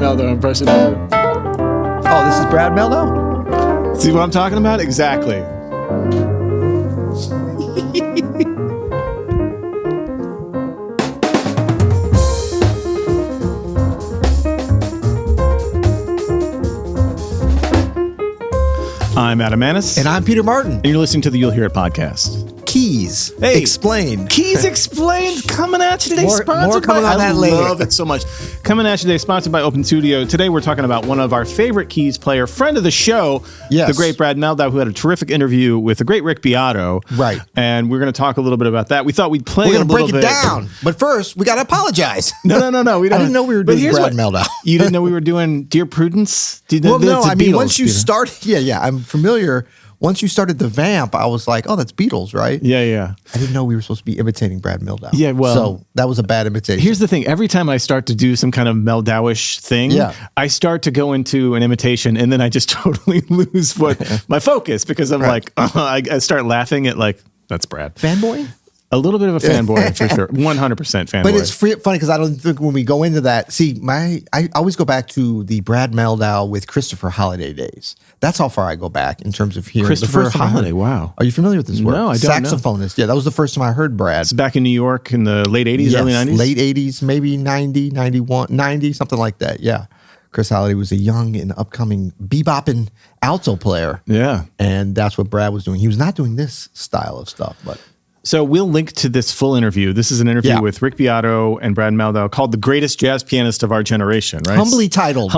Mehldau impression ever. Oh, this is Brad Mehldau? See what I'm talking about? Exactly. I'm Adam Manis. And I'm Peter Martin. And you're listening to the You'll Hear It podcast. Keys. Hey. Explained. Keys Explained coming at you today. More coming on that later. I love it so much. Coming at you today, sponsored by Open Studio. Today we're talking about one of our favorite keys player, friend of the show, the great Brad Mehldau, who had a terrific interview with the great Rick Beato. Right. And we're going to talk a little bit about that. We thought we'd play We're a little bit. We're going to break it down. But first, we got to apologize. No. We don't. I didn't know we were doing Brad Mehldau. You didn't know we were doing Dear Prudence? Once you start, I'm familiar. Once you started the vamp, I was like, oh, that's Beatles, right? Yeah. I didn't know we were supposed to be imitating Brad Mehldau. Yeah, well. So that was a bad imitation. Here's the thing. Every time I start to do some kind of Mehldau-ish thing, I start to go into an imitation, and then I just totally lose my focus because I'm like, I start laughing at like, that's Brad. Fanboy? A little bit of a fanboy for sure. 100% fanboy. But it's funny because I don't think when we go into that, I always go back to the Brad Mehldau with Christopher Holiday days. That's how far I go back in terms of hearing. Christopher Holiday, wow. Are you familiar with this work? No, I don't know. Saxophonist. Yeah, that was the first time I heard Brad. It's back in New York in the late 80s, early 90s? Late 80s, maybe 90, 91, 90, something like that. Yeah. Chris Holiday was a young and upcoming bebopping alto player. Yeah. And that's what Brad was doing. He was not doing this style of stuff, but... So we'll link to this full interview. This is an interview with Rick Beato and Brad Mehldau called The Greatest Jazz Pianist of Our Generation, right? Humbly titled.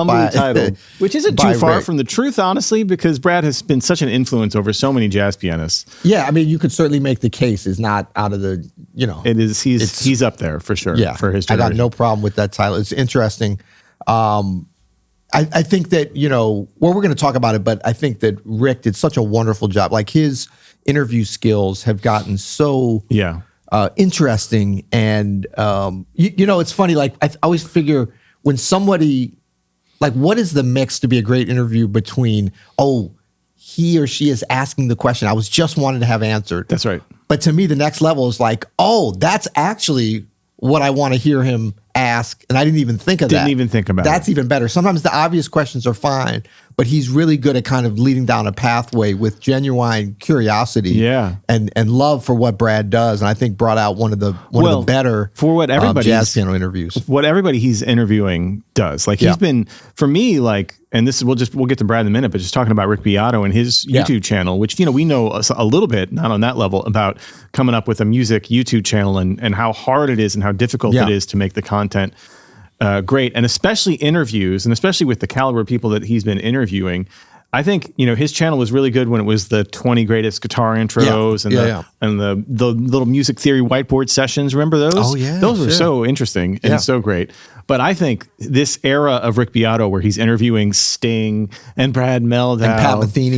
Which isn't too far from the truth, honestly, because Brad has been such an influence over so many jazz pianists. Yeah, I mean, you could certainly make the case is not out of the, It is, he's up there for sure for his generation. I got no problem with that title. It's interesting. I think that, we're going to talk about it, but I think that Rick did such a wonderful job. Like his interview skills have gotten so interesting. And, it's funny. Like I always figure when somebody, like what is the mix to be a great interview between, he or she is asking the question I was just wanting to have answered. That's right. But to me, the next level is like, that's actually what I want to hear him ask, and I didn't even think of that. Didn't even think about it. That's even better. Sometimes the obvious questions are fine, but he's really good at kind of leading down a pathway with genuine curiosity and love for what Brad does, and I think brought out one of the better for what everybody jazz piano interviews. What everybody he's interviewing does. Like he's been, for me, like, and this is we'll get to Brad in a minute, but just talking about Rick Beato and his YouTube channel, which we know a little bit, not on that level, about coming up with a music YouTube channel and how hard it is and how difficult it is to make the content great, and especially interviews, and especially with the caliber of people that he's been interviewing. I think his channel was really good when it was the 20 greatest guitar intros and the little music theory whiteboard sessions. Remember those? Oh yeah, those were so interesting and so great. But I think this era of Rick Beato, where he's interviewing Sting and Brad Mehldau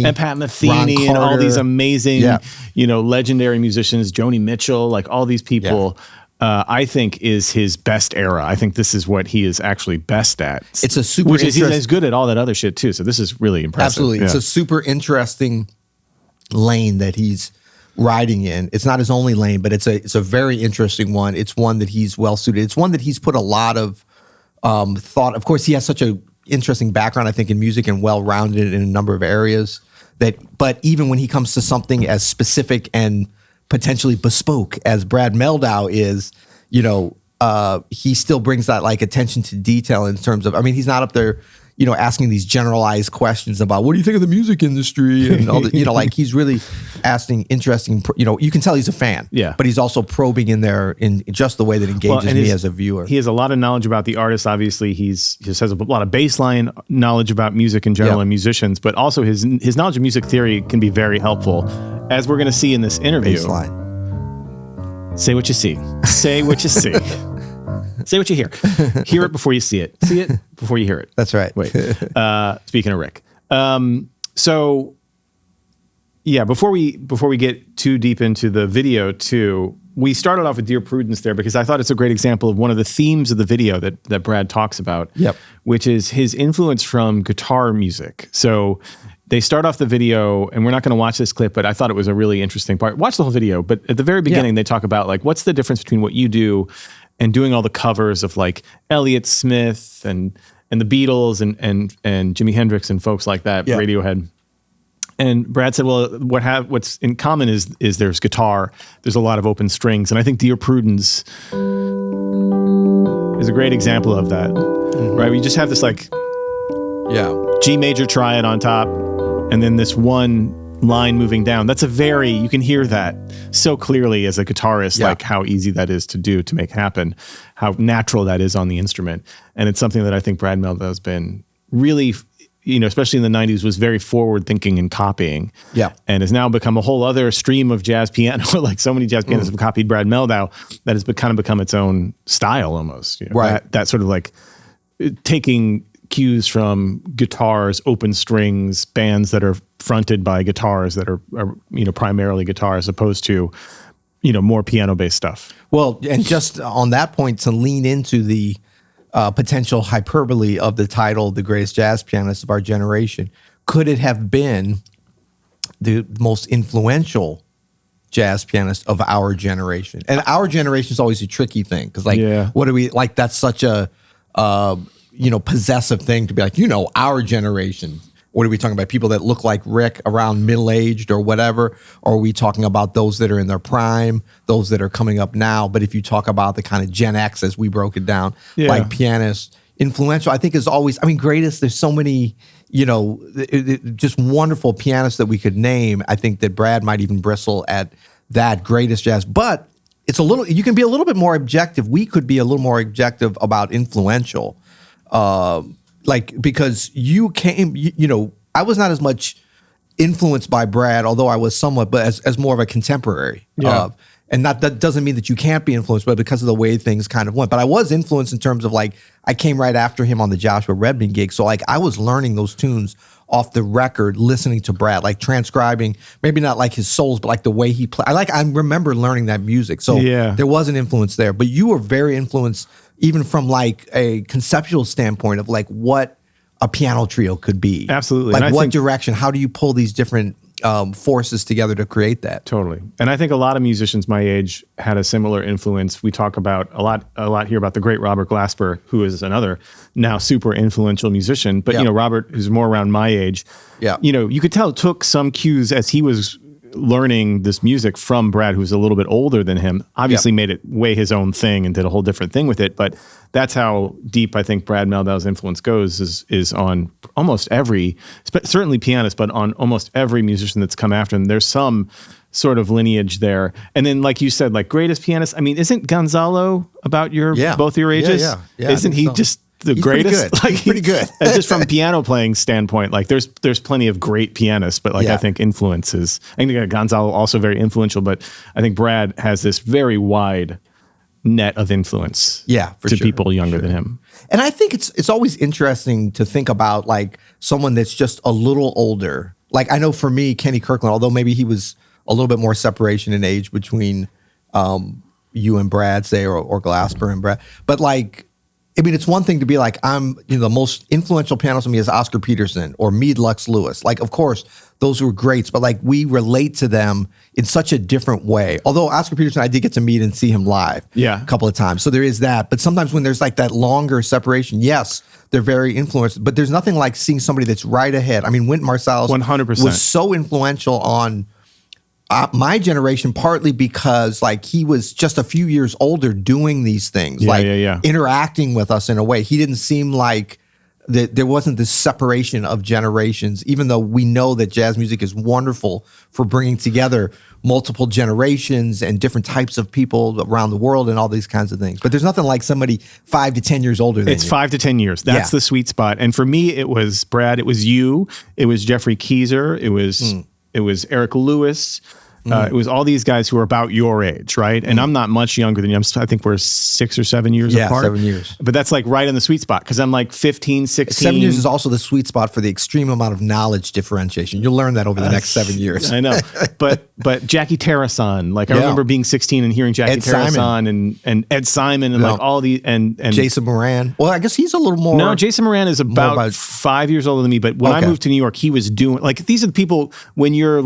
and Pat Metheny and all these amazing legendary musicians, Joni Mitchell, like all these people. I think is his best era. I think this is what he is actually best at. It's a super he's good at all that other shit too. So this is really impressive. Absolutely. Yeah. It's a super interesting lane that he's riding in. It's not his only lane, but it's a very interesting one. It's one that he's well suited. It's one that he's put a lot of thought. Of course, he has such an interesting background, I think, in music and well-rounded in a number of areas but even when he comes to something as specific and potentially bespoke as Brad Mehldau is, he still brings that like attention to detail in terms of, he's not up there, asking these generalized questions about what do you think of the music industry and all the, like he's really asking interesting, you can tell he's a fan, but he's also probing in there in just the way that engages me as a viewer. He has a lot of knowledge about the artist. Obviously, he just has a lot of baseline knowledge about music in general and musicians, but also his knowledge of music theory can be very helpful, as we're going to see in this interview. Baseline. Say what you see. Say what you see. Say what you hear. Hear it before you see it. See it before you hear it. That's right. Wait. Speaking of Rick. So before we get too deep into the video too, we started off with Dear Prudence there because I thought it's a great example of one of the themes of the video that Brad talks about, which is his influence from guitar music. So they start off the video, and we're not going to watch this clip, but I thought it was a really interesting part. Watch the whole video, but at the very beginning, they talk about like, what's the difference between what you do and doing all the covers of like Elliott Smith and and the Beatles and Jimi Hendrix and folks like that, Radiohead. And Brad said, well, what's in common is there's guitar, there's a lot of open strings. And I think Dear Prudence is a great example of that, right? We just have this like G major triad on top, and then this one line moving down. That's you can hear that so clearly as a guitarist, like how easy that is to do, to make happen, how natural that is on the instrument. And it's something that I think Brad Mehldau has been really, especially in the 90s, was very forward thinking and copying. Yeah. And has now become a whole other stream of jazz piano. Like so many jazz pianists have copied Brad Mehldau that has kind of become its own style almost. Right. That sort of like taking cues from guitars, open strings, bands that are fronted by guitars that are primarily guitar, as opposed to, more piano-based stuff. Well, and just on that point, to lean into the potential hyperbole of the title, The Greatest Jazz Pianist of Our Generation, could it have been the most influential jazz pianist of our generation? And our generation is always a tricky thing, because what do we, like, that's such a possessive thing to be like, our generation. What are we talking about? People that look like Rick, around middle-aged or whatever? Or are we talking about those that are in their prime, those that are coming up now? But if you talk about the kind of Gen X, as we broke it down, like pianists, influential, I think is always, greatest, there's so many, just wonderful pianists that we could name. I think that Brad might even bristle at that greatest jazz. But you can be a little bit more objective. We could be a little more objective about influential. Because you came, I was not as much influenced by Brad, although I was somewhat, but as more of a contemporary. And that doesn't mean that you can't be influenced, but because of the way things kind of went. But I was influenced in terms of I came right after him on the Joshua Redman gig. So I was learning those tunes off the record, listening to Brad, transcribing, maybe not like his solos, but the way he played. I remember learning that music. So there was an influence there, but you were very influenced even from a conceptual standpoint of what a piano trio could be. Absolutely. What direction, how do you pull these different forces together to create that? Totally. And I think a lot of musicians my age had a similar influence. We talk about a lot here about the great Robert Glasper, who is another now super influential musician. But, Robert, who's more around my age, you could tell took some cues as he was learning this music from Brad, who's a little bit older than him, obviously made it way his own thing and did a whole different thing with it. But that's how deep I think Brad Mehldau's influence goes, is on almost every, certainly pianist, but on almost every musician that's come after him. There's some sort of lineage there. And then, like you said, greatest pianist, isn't Gonzalo about both your ages? Yeah, isn't he just the greatest? He's pretty good. Just from a piano playing standpoint, there's plenty of great pianists, but I think influence is, I think Gonzalo also very influential, but I think Brad has this very wide net of influence to people younger than him. And I think it's always interesting to think about someone that's just a little older. I know for me, Kenny Kirkland, although maybe he was a little bit more separation in age between you and Brad, say, or Glasper and Brad, but it's one thing to be I'm, the most influential pianist to me is Oscar Peterson or Meade Lux Lewis. Of course, those were greats, but we relate to them in such a different way. Although Oscar Peterson, I did get to meet and see him live a couple of times. So there is that. But sometimes when there's that longer separation, yes, they're very influenced, but there's nothing like seeing somebody that's right ahead. Wynton Marsalis 100% was so influential on my generation, partly because he was just a few years older doing these things, interacting with us in a way. He didn't seem like that. There wasn't this separation of generations, even though we know that jazz music is wonderful for bringing together multiple generations and different types of people around the world and all these kinds of things. But there's nothing like somebody 5 to 10 years older than you. It's 5 to 10 years. That's the sweet spot. And for me, it was Brad, it was you, it was Jeffrey Keyser, it was Eric Lewis. It was all these guys who are about your age, right? And I'm not much younger than you. I think we're 6 or 7 years apart. 7 years. But that's right in the sweet spot, because I'm 15, 16. 7 years is also the sweet spot for the extreme amount of knowledge differentiation. You'll learn that over the next 7 years. I know. But Jackie Terrason, I remember being 16 and hearing Jackie Terrason and Ed Simon and all the and Jason Moran. Well, I guess he's a little more. No, Jason Moran is about 5 years older than me. But when I moved to New York, he was doing these are the people when you're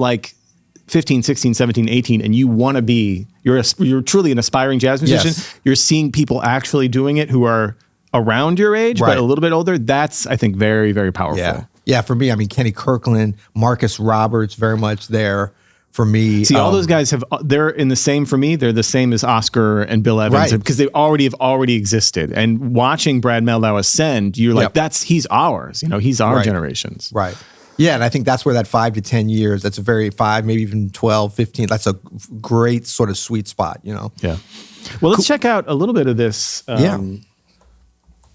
15, 16, 17, 18, and you want to be, you're truly an aspiring jazz musician. Yes. You're seeing people actually doing it who are around your age, but a little bit older, that's, I think, very, very powerful. Yeah. Yeah, for me, I mean, Kenny Kirkland, Marcus Roberts, very much there for me. See, all those guys they're in the same, for me, they're the same as Oscar and Bill Evans because they already existed. And watching Brad Mehldau ascend, you're like, he's ours, he's our generations. Right. Yeah, and I think that's where that 5 to 10 years, that's a very 5, maybe even 12, 15, that's a great sort of sweet spot, Yeah. Well, let's check out a little bit of this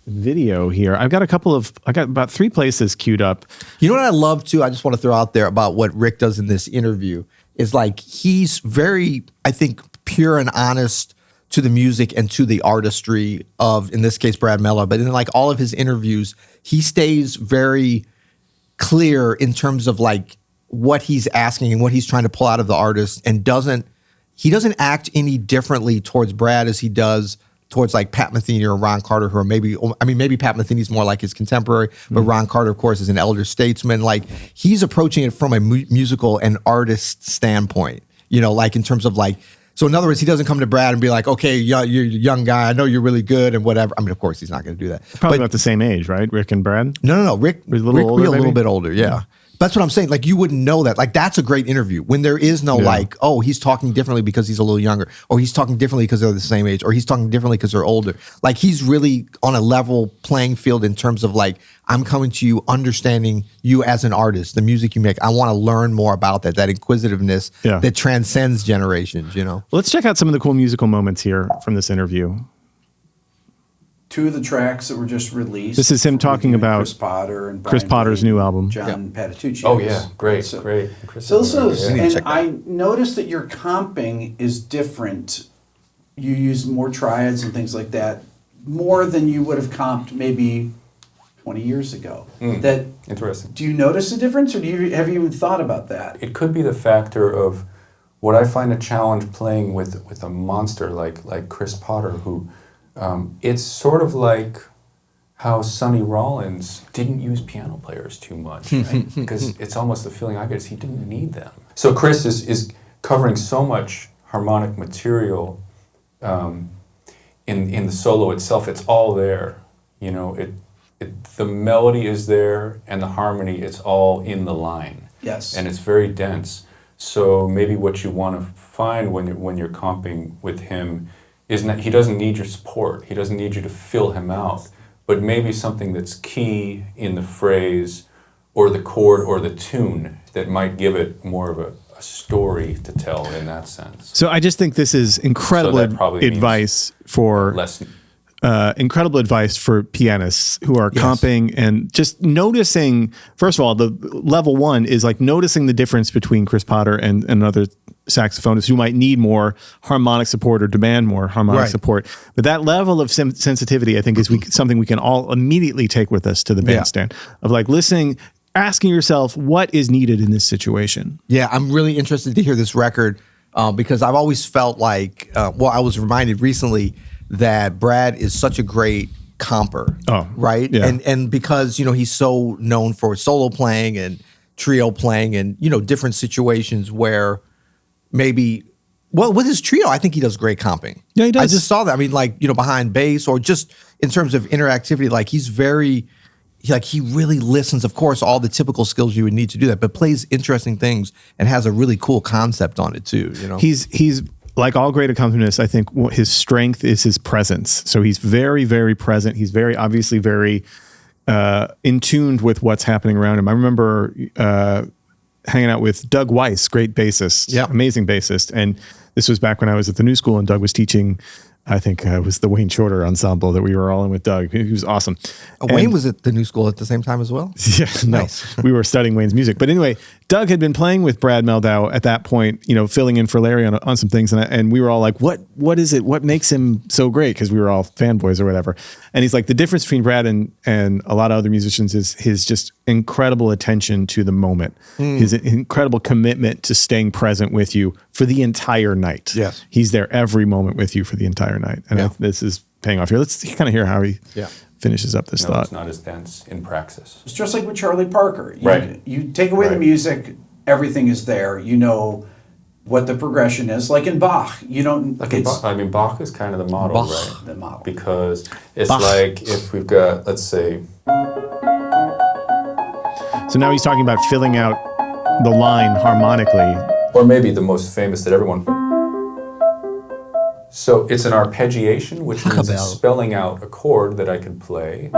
video here. I got about 3 places queued up. You know what I love too? I just want to throw out there about what Rick does in this interview is like, he's very, I think, pure and honest to the music and to the artistry of, in this case, Brad Mehldau. But in like all of his interviews, he stays very clear in terms of like what he's asking and what he's trying to pull out of the artist, and he doesn't act any differently towards Brad as he does towards like Pat Metheny or Ron Carter, who are maybe Pat Metheny's more like his contemporary, but Ron Carter, of course, is an elder statesman. Like, he's approaching it from a musical and artist standpoint, like in terms of like, so in other words, he doesn't come to Brad and be like, okay, you're a young guy, I know you're really good and whatever. I mean, of course, he's not going to do that. Probably about the same age, right? Rick and Brad? No. Rick a little bit older, yeah. That's what I'm saying. Like, you wouldn't know that. Like, that's a great interview when there is no like, oh, he's talking differently because he's a little younger, or he's talking differently because they're the same age, or he's talking differently because they're older. Like, he's really on a level playing field in terms of like, I'm coming to you, understanding you as an artist, the music you make. I want to learn more about that inquisitiveness that transcends generations, Well, let's check out some of the cool musical moments here from this interview. 2 of the tracks that were just released. This is him talking about Chris Potter and Chris Potter's new album. John Patitucci. Oh yeah, great. So I noticed that your comping is different. You use more triads and things like that, more than you would have comped maybe 20 years ago. That interesting. Do you notice a difference, or have you even thought about that? It could be the factor of what I find a challenge playing with a monster like Chris Potter, who. It's sort of like how Sonny Rollins didn't use piano players too much, right? Because it's almost the feeling I get is he didn't need them. So Chris is covering so much harmonic material in the solo itself. It's all there, the melody is there and the harmony. It's all in the line. Yes, and it's very dense. So maybe what you want to find when you're comping with him. He doesn't need your support. He doesn't need you to fill him out. But maybe something that's key in the phrase or the chord or the tune that might give it more of a story to tell in that sense. So I just think this is incredible advice for incredible advice for pianists who are comping and just noticing. First of all, the level 1 is like noticing the difference between Chris Potter and another saxophonists who might need more harmonic support or demand more harmonic support. But that level of sensitivity, I think, is something we can all immediately take with us to the bandstand of like listening, asking yourself what is needed in this situation. Yeah, I'm really interested to hear this record because I've always felt like, I was reminded recently that Brad is such a great comper, right? Yeah. And because, he's so known for solo playing and trio playing and, different situations where maybe, with his trio, I think he does great comping. Yeah, he does. I just saw that. I mean, like, behind bass or just in terms of interactivity, like he's very, he really listens, of course, all the typical skills you would need to do that, but plays interesting things and has a really cool concept on it too, He's like all great accompanists, I think his strength is his presence. So he's very, very present. He's very, obviously very in tune with what's happening around him. I remember hanging out with Doug Weiss, great bassist, amazing bassist. And this was back when I was at the New School and Doug was teaching, I think it was the Wayne Shorter ensemble that we were all in with Doug. He was awesome. Wayne was at the New School at the same time as well? Yeah, nice. We were studying Wayne's music. But anyway, Doug had been playing with Brad Mehldau at that point, filling in for Larry on some things. And we were all like, what is it? What makes him so great? Because we were all fanboys or whatever. And he's like, the difference between Brad and a lot of other musicians is his just incredible attention to the moment, his incredible commitment to staying present with you for the entire night. Yes. He's there every moment with you for the entire night. And this is paying off here. Let's kind of hear how he finishes up this thought. It's not as dense in praxis. It's just like with Charlie Parker. Right. You take away the music, everything is there. what the progression is. Like in Bach, you don't. Like Bach is kind of the model, right? The model. Because it's Bach. like if we've got, let's say. So now he's talking about filling out the line harmonically. Or maybe the most famous that everyone. So it's an arpeggiation, which means it's spelling out a chord that I can play.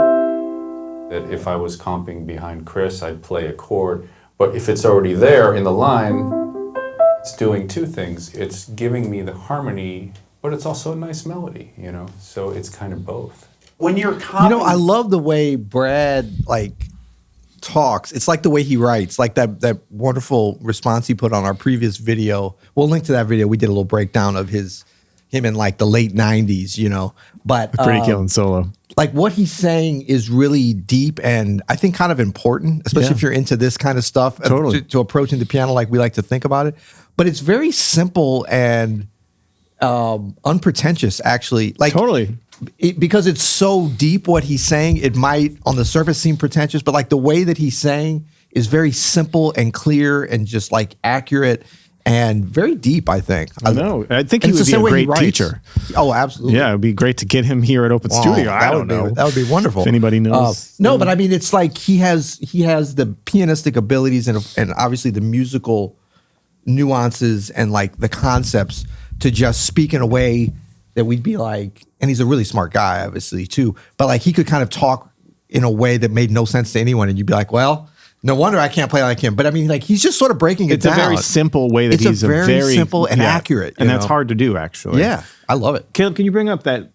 That if I was comping behind Chris, I'd play a chord. But if it's already there in the line, it's doing two things. It's giving me the harmony, but it's also a nice melody, you know? So it's kind of both. When you're comping, You know, I love the way Brad talks. It's like the way he writes, like that wonderful response he put on our previous video. We'll link to that video. We did a little breakdown of him in like the late 90s, you know. But Pretty killing solo. like what he's saying is really deep and I think kind of important, especially if you're into this kind of stuff. Totally. To approaching the piano like we like to think about it. But it's very simple and unpretentious, actually. Like Totally. Because it's so deep what he's saying, it might on the surface seem pretentious, but like the way that he's saying is very simple and clear and just like accurate and very deep, I think. I know. I think he And would it's be the a same way he great writes. teacher. Oh, absolutely. Yeah, it would be great to get him here at Open Oh, Studio. I don't would know. that would be wonderful. If anybody knows. No, but I mean, it's like he has the pianistic abilities and obviously the musical nuances and like the concepts to just speak in a way that we'd be like, and he's a really smart guy, obviously too. But like he could kind of talk in a way that made no sense to anyone, and you'd be like, well, no wonder I can't play like him. But I mean, like he's just sort of breaking it down. It's a very simple way that he's a very simple and accurate, and you that's know? hard to do, actually. Yeah, I love it. Caleb, can you bring up that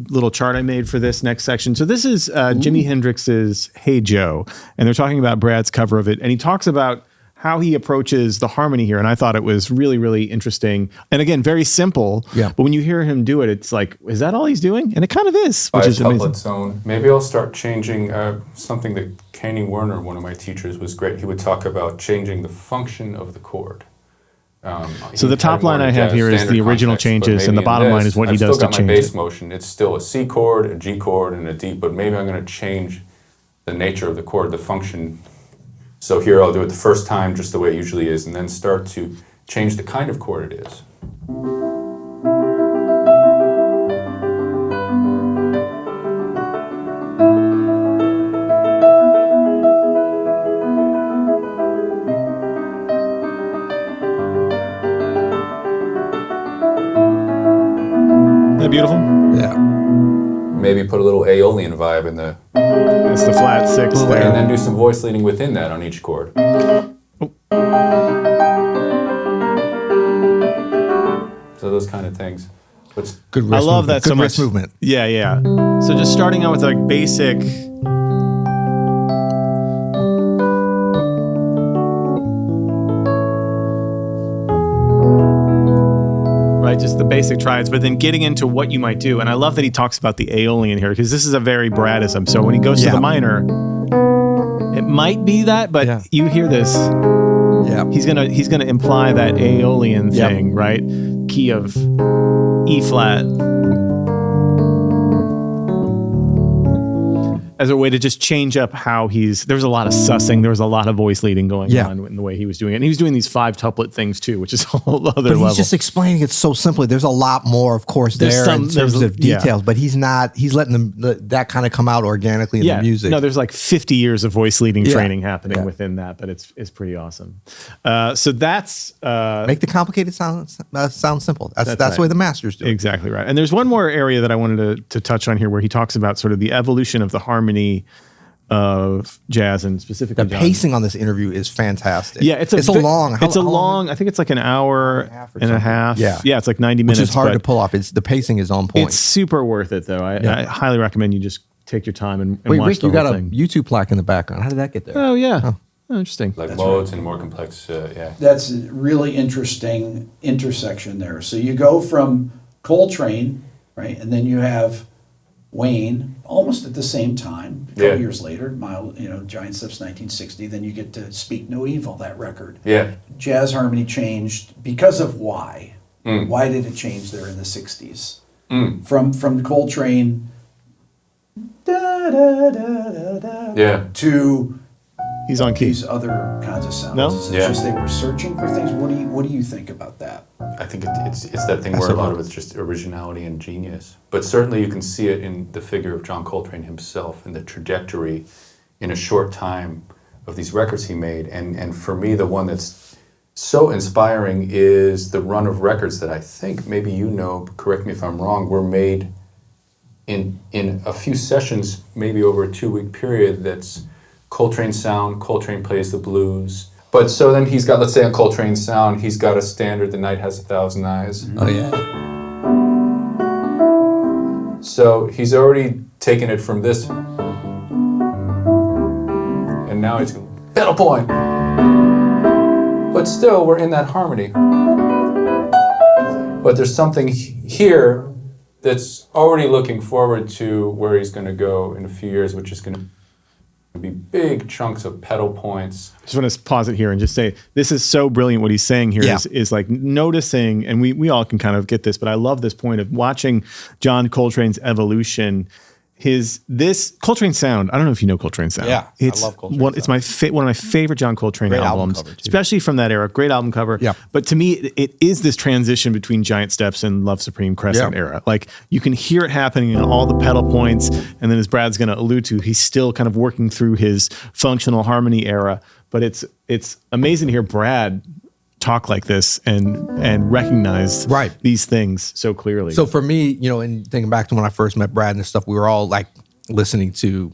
little chart I made for this next section? So this is Jimi Hendrix's "Hey Joe," and they're talking about Brad's cover of it, and he talks about how he approaches the harmony here, and I thought it was really, really interesting. And again, very simple. Yeah. But when you hear him do it, it's like, is that all he's doing? And it kind of is, which By is amazing. couplet zone. Maybe I'll start changing something that Kenny Werner, one of my teachers, was great. He would talk about changing the function of the chord. So the top line I have here is the original changes, and the bottom line is what he does to change I've still got my bass it. motion. It's still a C chord, a G chord, and a D, but maybe I'm going to change the nature of the chord, the function. So here I'll do it the first time just the way it usually is, and then start to change the kind of chord it is. Isn't that beautiful? Yeah. Maybe put a little Aeolian vibe in the, It's the flat six and there. then do some voice leading within that on each chord. So those kind of things. What's Good wrist I love movement. that so Good wrist much. movement. Yeah, yeah. So just starting out with like basic. Right, just the basic triads, but then getting into what you might do. And I love that he talks about the Aeolian here, because this is a very Bradism. So when he goes to the minor, it might be that, but you hear this. Yeah. He's gonna imply that Aeolian thing, right? Key of E flat as a way to just change up how there's a lot of sussing, there was a lot of voice leading going on in the way he was doing it. And he was doing these 5 tuplet things too, which is a whole other level. He's just explaining it so simply. There's a lot more, of course, in terms of details, but he's letting that kind of come out organically in the music. No, there's like 50 years of voice leading training happening within that, but it's pretty awesome. So that's make the complicated sound simple. That's the way the masters do it. Exactly right. And there's one more area that I wanted to touch on here where he talks about sort of the evolution of the harmony of jazz and specifically the pacing on this interview is fantastic. Yeah, it's a long. I think it's like an hour and a half. Yeah, it's like 90 minutes. Which is hard to pull off. The pacing is on point. It's super worth it though. I highly recommend you just take your time and Wait, watch Rick, the you whole got thing. a YouTube plaque in the background. How did that get there? Oh yeah. Oh, interesting. like modes and more complex, That's a really interesting intersection there. So you go from Coltrane, right, and then you have Wayne almost at the same time. A couple years later, Giant Steps 1960. Then you get to Speak No Evil, that record. Yeah. Jazz harmony changed because of why? Why did it change there in the 60s? From Coltrane da, da, da, da, da, to He's on key. these other kinds of sounds? No? Is it just they were searching for things? What do you think about that? I think it's that thing where a lot of it's just originality and genius. But certainly you can see it in the figure of John Coltrane himself and the trajectory in a short time of these records he made. And for me, the one that's so inspiring is the run of records that I think, maybe you know, correct me if I'm wrong, were made in a few sessions, maybe over a 2-week period. That's Coltrane sound, Coltrane plays the blues. But so then he's got, let's say on Coltrane sound, he's got a standard, The Night Has a Thousand Eyes. Oh, yeah. So he's already taken it from this, and now he's going, pedal point. But still, we're in that harmony. But there's something here that's already looking forward to where he's going to go in a few years, which is going to be big chunks of pedal points. I just want to pause it here and just say, this is so brilliant. What he's saying here is like noticing, and we all can kind of get this, but I love this point of watching John Coltrane's evolution. This Coltrane sound, I don't know if you know Coltrane sound. Yeah, I love Coltrane sound. It's one of my favorite John Coltrane albums, album cover, especially from that era. Great album cover. Yeah. But to me, it is this transition between Giant Steps and Love Supreme Crescent era. Like you can hear it happening in all the pedal points, and then as Brad's going to allude to, he's still kind of working through his functional harmony era. But it's amazing to hear Brad talk like this and recognize these things so clearly. So for me, and thinking back to when I first met Brad and stuff, we were all like listening to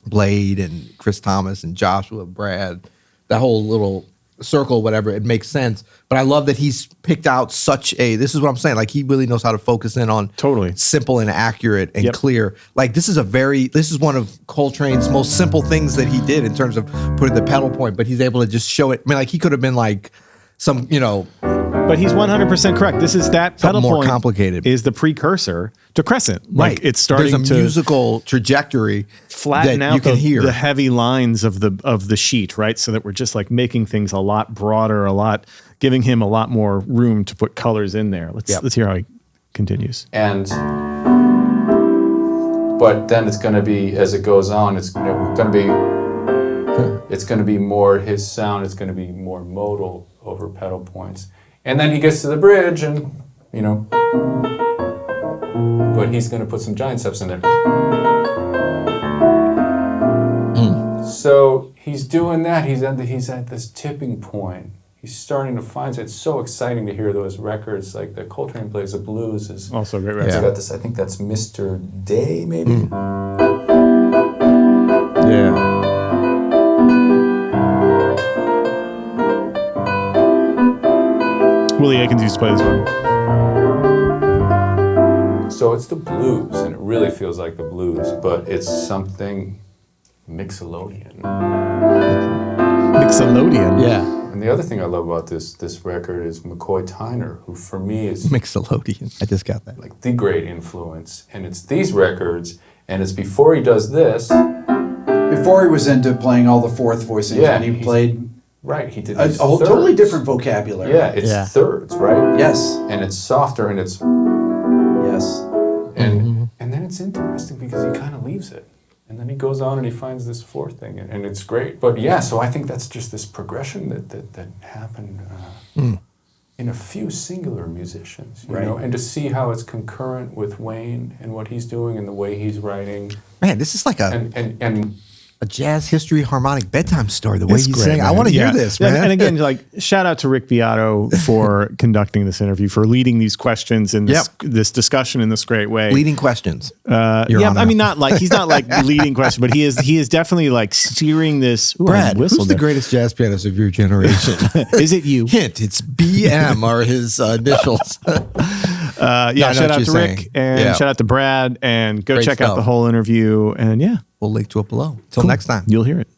Blade and Chris Thomas and Joshua, Brad, that whole little circle, whatever. It makes sense. But I love that he's picked out this is what I'm saying. Like he really knows how to focus in on totally simple and accurate and clear. Like this is one of Coltrane's most simple things that he did in terms of putting the pedal point, but he's able to just show it. I mean, like he could have been like, but he's 100% correct. This is that pedal more point complicated is the precursor to Crescent. Right. Like it's starting There's a musical trajectory flatten that out you can hear the heavy lines of the sheet, right? So that we're just like making things a lot broader, giving him a lot more room to put colors in there. Let's hear how he continues. But then it's going to be, as it goes on, it's going to be more his sound. It's going to be more modal over pedal points. And then he gets to the bridge and, but he's going to put some giant steps in there. So he's doing that. He's at this tipping point. He's starting to find it. It's so exciting to hear those records. Like the Coltrane Plays the Blues is also a great record. Got this, I think that's Mr. Day, maybe? Yeah. Willie Aikens used to play this one. So it's the blues, and it really feels like the blues, but it's something Mixolydian. Mixolydian? Yeah. And the other thing I love about this record is McCoy Tyner, who for me is Mixolydian. I just got that. Like the great influence. And it's these records, and it's before he does this. Before he was into playing all the fourth voicings, and he played... Right, he did a totally different vocabulary. Yeah, it's thirds, right? Yes. And it's softer, and it's... Yes. And then it's interesting because he kind of leaves it. And then he goes on and he finds this fourth thing, and it's great. But yeah, so I think that's just this progression that happened in a few singular musicians, you know? And to see how it's concurrent with Wayne and what he's doing and the way he's writing. Man, this is like a jazz history harmonic bedtime story, the way he's saying. Man. I want to hear this, man. And again, like shout out to Rick Beato for conducting this interview, for leading these questions and this discussion in this great way. Leading questions. I mean, he's not like leading questions, but he is definitely like steering this. Ooh, Brad, who's the greatest jazz pianist of your generation? Is it you? Hint, it's BM are his initials. Shout out to Rick and shout out to Brad, and go check out the whole interview. And we'll link to it below. Till next time. You'll hear it.